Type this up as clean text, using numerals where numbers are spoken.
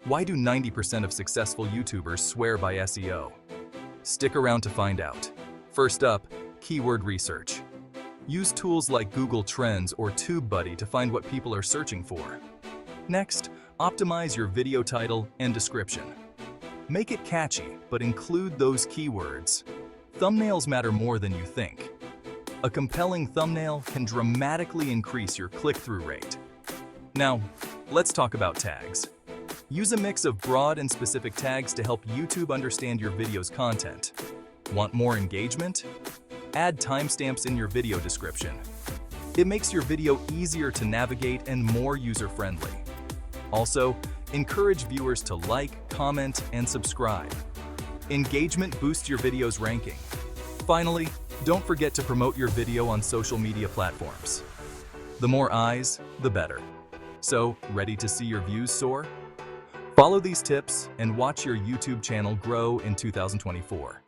Why do 90% of successful YouTubers swear by SEO? Stick around to find out. First up, keyword research. Use tools like Google Trends or TubeBuddy to find what people are searching for. Next, optimize your video title and description. Make it catchy, but include those keywords. Thumbnails matter more than you think. A compelling thumbnail can dramatically increase your click-through rate. Now, let's talk about tags. Use a mix of broad and specific tags to help YouTube understand your video's content. Want more engagement? Add timestamps in your video description. It makes your video easier to navigate and more user-friendly. Also, encourage viewers to like, comment, and subscribe. Engagement boosts your video's ranking. Finally, don't forget to promote your video on social media platforms. The more eyes, the better. So, ready to see your views soar? Follow these tips and watch your YouTube channel grow in 2024.